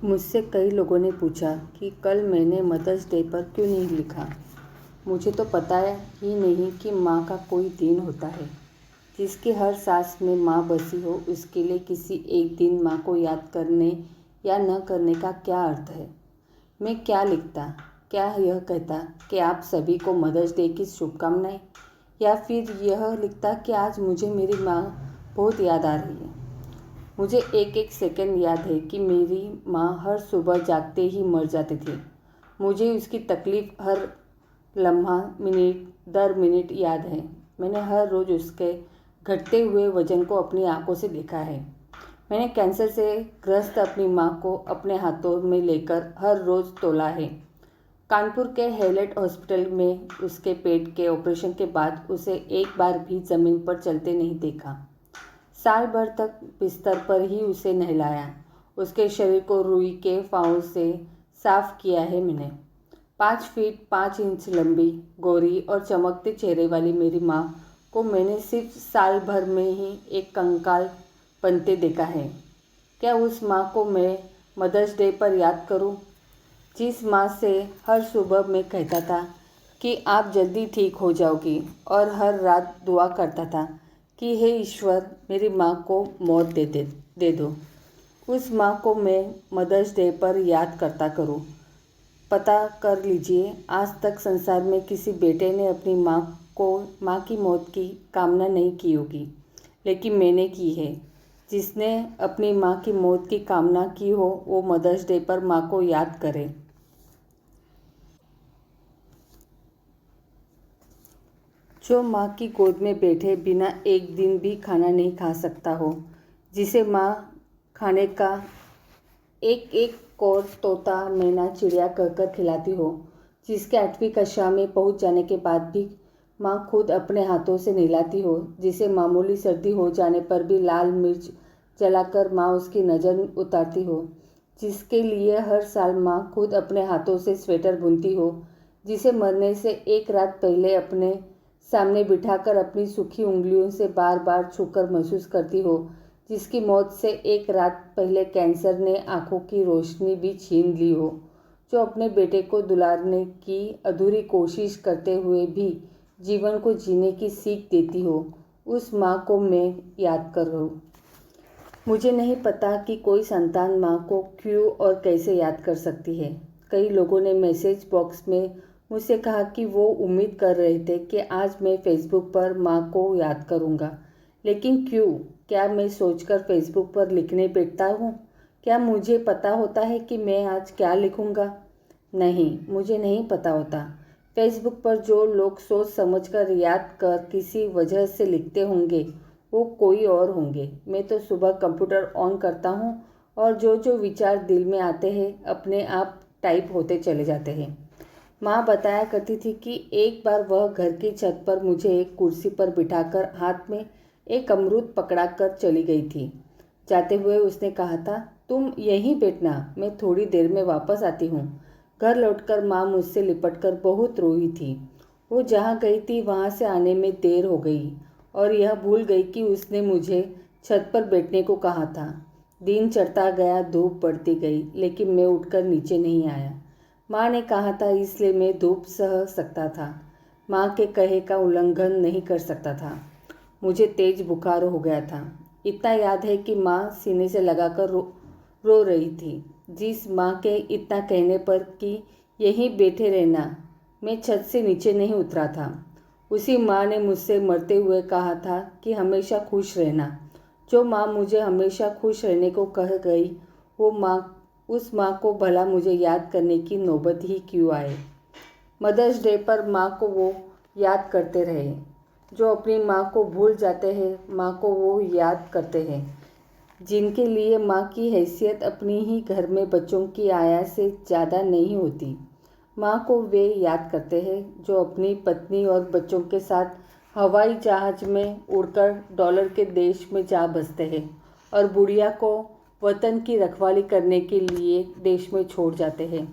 मुझसे कई लोगों ने पूछा कि कल मैंने मदर्स डे पर क्यों नहीं लिखा। मुझे तो पता ही नहीं कि माँ का कोई दिन होता है। जिसकी हर सांस में माँ बसी हो, उसके लिए किसी एक दिन माँ को याद करने या न करने का क्या अर्थ है। मैं क्या लिखता? क्या यह कहता कि आप सभी को मदर्स डे की शुभकामनाएं, या फिर यह लिखता कि आज मुझे मेरी माँ बहुत याद आ रही है। मुझे एक एक सेकंड याद है कि मेरी माँ हर सुबह जागते ही मर जाती थी। मुझे उसकी तकलीफ़ हर लम्हा, मिनट दर मिनट याद है। मैंने हर रोज़ उसके घटते हुए वजन को अपनी आंखों से देखा है। मैंने कैंसर से ग्रस्त अपनी माँ को अपने हाथों में लेकर हर रोज़ तोला है। कानपुर के हैलेट हॉस्पिटल में उसके पेट के ऑपरेशन के बाद उसे एक बार भी ज़मीन पर चलते नहीं देखा। साल भर तक बिस्तर पर ही उसे नहलाया। उसके शरीर को रुई के पाँव से साफ किया है मैंने। 5 फीट 5 इंच लंबी, गोरी और चमकते चेहरे वाली मेरी माँ को मैंने सिर्फ साल भर में ही एक कंकाल बनते देखा है। क्या उस माँ को मैं मदर्स डे पर याद करूं? जिस माँ से हर सुबह मैं कहता था कि आप जल्दी ठीक हो जाओगी, और हर रात दुआ करता था कि हे ईश्वर, मेरी माँ को मौत दे दो। उस माँ को मैं मदर्स डे पर याद करता करूँ। पता कर लीजिए, आज तक संसार में किसी बेटे ने अपनी माँ की मौत की कामना नहीं की होगी, लेकिन मैंने की है। जिसने अपनी माँ की मौत की कामना की हो, वो मदर्स डे पर माँ को याद करे। जो माँ की गोद में बैठे बिना एक दिन भी खाना नहीं खा सकता हो, जिसे माँ खाने का एक एक कौर तोता मैना चिड़िया कहकर खिलाती हो, जिसके 8वीं कक्षा में पहुँच जाने के बाद भी माँ खुद अपने हाथों से नहलाती हो, जिसे मामूली सर्दी हो जाने पर भी लाल मिर्च जलाकर माँ उसकी नज़र उतारती हो, जिसके लिए हर साल माँ खुद अपने हाथों से स्वेटर बुनती हो, जिसे मरने से एक रात पहले अपने सामने बिठाकर अपनी सूखी उंगलियों से बार बार छूकर महसूस करती हो, जिसकी मौत से एक रात पहले कैंसर ने आंखों की रोशनी भी छीन ली हो, जो अपने बेटे को दुलारने की अधूरी कोशिश करते हुए भी जीवन को जीने की सीख देती हो, उस माँ को मैं याद कर रहा हूँ। मुझे नहीं पता कि कोई संतान माँ को क्यों और कैसे याद कर सकती है। कई लोगों ने मैसेज बॉक्स में मुझसे कहा कि वो उम्मीद कर रहे थे कि आज मैं फेसबुक पर माँ को याद करूँगा, लेकिन क्यों? क्या मैं सोचकर फेसबुक पर लिखने बैठता हूँ? क्या मुझे पता होता है कि मैं आज क्या लिखूँगा? नहीं, मुझे नहीं पता होता। फेसबुक पर जो लोग सोच समझकर याद कर किसी वजह से लिखते होंगे, वो कोई और होंगे। मैं तो सुबह कंप्यूटर ऑन करता हूँ और जो जो विचार दिल में आते हैं अपने आप टाइप होते चले जाते हैं। माँ बताया करती थी कि एक बार वह घर की छत पर मुझे एक कुर्सी पर बिठाकर हाथ में एक अमरूद पकड़ा कर चली गई थी। जाते हुए उसने कहा था, तुम यहीं बैठना, मैं थोड़ी देर में वापस आती हूँ। घर लौटकर माँ मुझसे लिपटकर बहुत रोई थी। वो जहाँ गई थी वहाँ से आने में देर हो गई, और यह भूल गई कि उसने मुझे छत पर बैठने को कहा था। दिन चढ़ता गया, धूप बढ़ती गई, लेकिन मैं उठकर नीचे नहीं आया। माँ ने कहा था, इसलिए मैं धूप सह सकता था, माँ के कहे का उल्लंघन नहीं कर सकता था। मुझे तेज बुखार हो गया था। इतना याद है कि माँ सीने से लगाकर रो रही थी। जिस माँ के इतना कहने पर कि यहीं बैठे रहना, मैं छत से नीचे नहीं उतरा था। उसी माँ ने मुझसे मरते हुए कहा था कि हमेशा खुश रहना। जो माँ मुझे हमेशा खुश रहने को कह गई, वो माँ, उस माँ को भला मुझे याद करने की नौबत ही क्यों आए। मदर्स डे पर माँ को वो याद करते रहे। जो अपनी माँ को भूल जाते हैं, माँ को वो याद करते हैं। जिनके लिए माँ की हैसियत अपनी ही घर में बच्चों की आया से ज़्यादा नहीं होती, माँ को वे याद करते हैं जो अपनी पत्नी और बच्चों के साथ हवाई जहाज़ में उड़कर डॉलर के देश में जा बसते हैं, और बुढ़िया को वतन की रखवाली करने के लिए देश में छोड़ जाते हैं।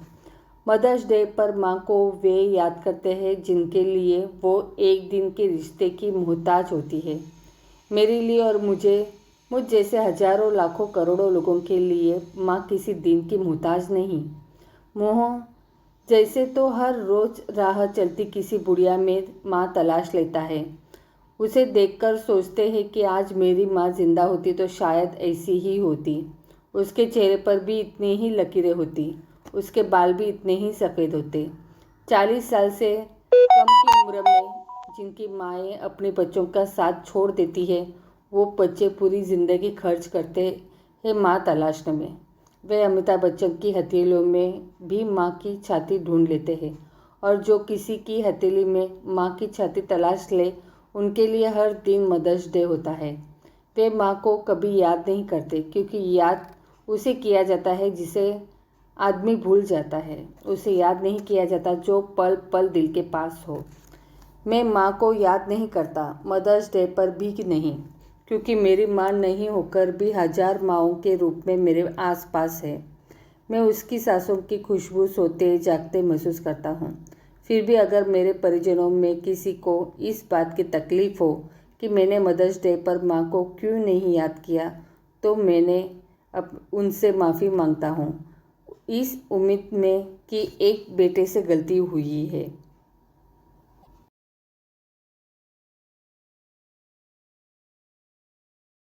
मदर्स डे पर माँ को वे याद करते हैं जिनके लिए वो एक दिन के रिश्ते की मोहताज होती है। मेरे लिए और मुझे मुझ जैसे हजारों लाखों करोड़ों लोगों के लिए माँ किसी दिन की मोहताज नहीं। मोह जैसे तो हर रोज राह चलती किसी बुढ़िया में माँ तलाश लेता है। उसे देखकर सोचते हैं कि आज मेरी माँ जिंदा होती तो शायद ऐसी ही होती। उसके चेहरे पर भी इतनी ही लकीरें होती, उसके बाल भी इतने ही सफ़ेद होते। 40 साल से कम की उम्र में जिनकी माएँ अपने बच्चों का साथ छोड़ देती है, वो बच्चे पूरी ज़िंदगी खर्च करते हैं माँ तलाशने में। वे अमिताभ बच्चन की हथेलियों में भी माँ की छाती ढूंढ लेते हैं, और जो किसी की हथेली में माँ की छाती तलाश ले, उनके लिए हर दिन मदर्स डे होता है। वे माँ को कभी याद नहीं करते, क्योंकि याद उसे किया जाता है जिसे आदमी भूल जाता है। उसे याद नहीं किया जाता जो पल पल दिल के पास हो। मैं माँ को याद नहीं करता, मदर्स डे पर भी नहीं, क्योंकि मेरी माँ नहीं होकर भी हजार माँओं के रूप में मेरे आसपास है। मैं उसकी सांसों की खुशबू सोते जागते महसूस करता हूँ। फिर भी अगर मेरे परिजनों में किसी को इस बात की तकलीफ़ हो कि मैंने मदर्स डे पर माँ को क्यों नहीं याद किया, तो मैंने अब उनसे माफ़ी मांगता हूँ, इस उम्मीद में कि एक बेटे से गलती हुई है।